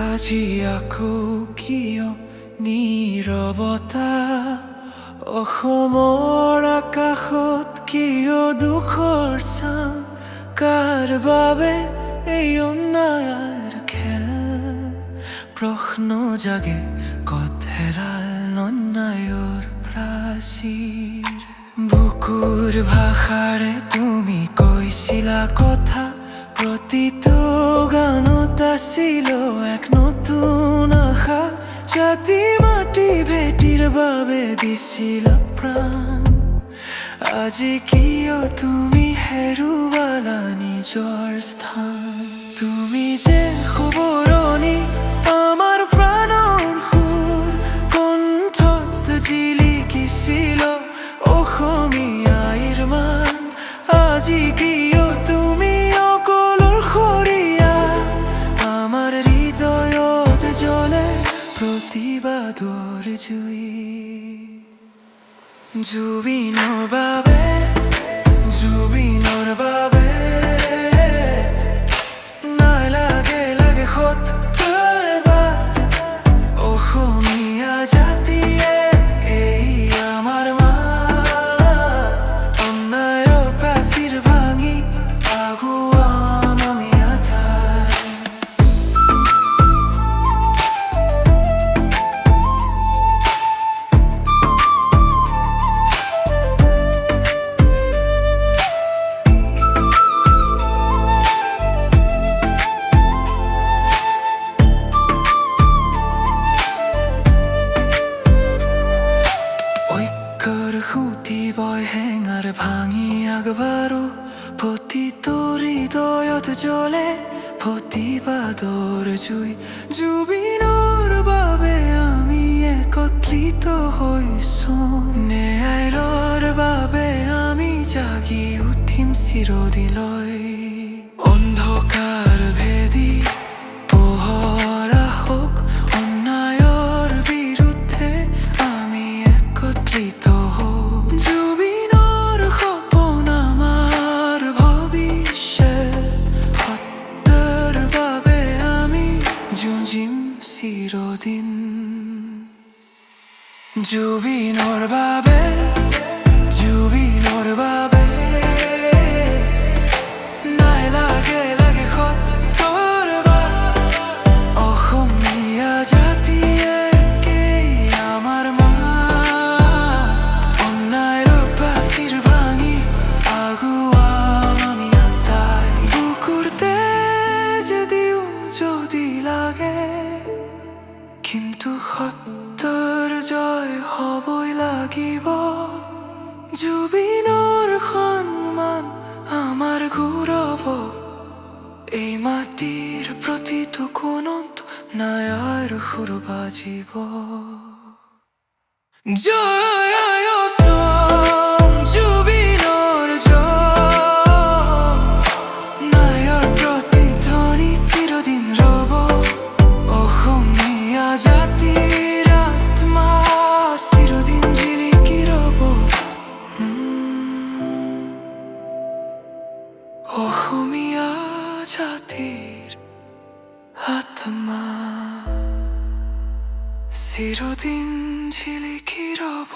আজি আকৌ কিয় নীৰৱতা অসমৰ আকাশত কিয় দুখৰ ছাঁ কাৰ বাবে এই অন্যায়ৰ খেল প্ৰশ্ন জাগে ক'ত হেৰাল অন্যায়ৰ প্ৰাচীৰ বুকুৰ ভাষাৰে তুমি কৈছিলা কথা প্ৰতিটো গানত আছিল এক নতুন আশা জাতি মাটি ভেটিৰ বাবে দিছিলা প্ৰাণ আজি কিয় তুমি হেৰুৱালা নিজৰ স্থান তুমি যে খবৰণি আমাৰ প্ৰাণৰ সুৰ কণ্ঠত জিলিকিছিল অসমীয়াৰ মান আজি কিয় তুমি অকলৰ খৰিয়া আমাৰ হৃদয়ত জ্বলে প্ৰতিবাদৰ জুই জুবিনৰ বাবে জুবিনৰ বাবে নাই লাগে লাগে সত্যৰ বাট অসমীয়া জাতিয়ে এই আমাৰ মাত অন্যায়ৰ প্ৰাচীৰ ভাঙি আগুৱাম আমি আটাই খুঁটি বয় হেঙাৰ ভাঙি আগবাৰো প্ৰতিটো হৃদয়ত জ্বলে প্ৰতিবাদৰ জুই জুবিনৰ বাবে আমি একত্ৰিত হৈছো ন্যায়ৰ বাবে আমি জাগি উঠিম চিৰদিলৈ অন্ধকাৰ ভেদি পোহৰ আহক অন্যায়ৰ বিৰুদ্ধে আমি একত্ৰিত চিৰদিন জুবিনৰ বাবে জুবিনৰ বাবে নাই লাগে লাগে সত্যৰ বাট অসমীয়া জাতিয়ে কেই আমাৰ মাত অন্যায়ৰ প্ৰাচীৰ ভাঙি আগুৱাম আমি আটাই বুকুৰ তেজ দিও যদি লাগে কিন্তু সত্যৰ জয় হ'বই লাগিব জুবিনৰ সন্মান আমাৰ গৌৰৱ এই মাটিৰ প্ৰতিটো কোণত ন্যায়ৰ সুৰ বাজিব জয় অসম জুবিনৰ জয় ন্যায়ৰ প্ৰতিধ্বনি চিৰদিন ৰ'ব অসমীয়া জাতিৰ আত্মা চিৰদিন জিলিকি ৰ'ব অসমীয়া জাতিৰ আত্মা চিৰদিন জিলিকি ৰ'ব